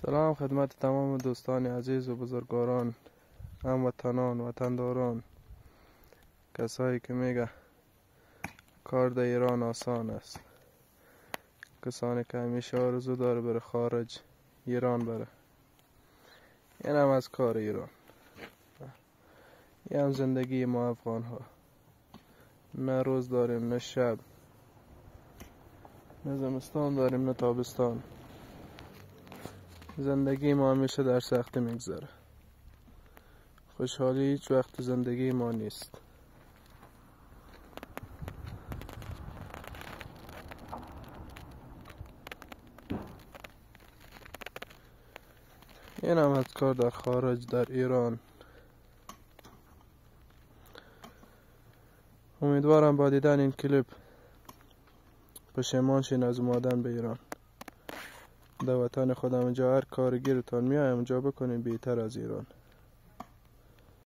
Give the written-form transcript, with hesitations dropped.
سلام خدمت تمام دوستان عزیز و بزرگواران، هموطنان، وطنداران، کسایی که میگه کار در ایران آسان است، کسانی که همیشه آرزو داره بره خارج ایران بره. این هم از کار ایران، این هم زندگی ما افغان ها. نه روز داریم نه شب، نه زمستان داریم نه تابستان. زندگی ما همیشه در سختی میگذره. خوشحالی هیچ وقت زندگی ما نیست. این هم از کار در خارج در ایران. امیدوارم با دیدن این کلیپ پشیمان شین از اومدن به ایران. در وطن خودم اونجا هر کار گیرتان میایم اونجا بکنین بهتر از ایران.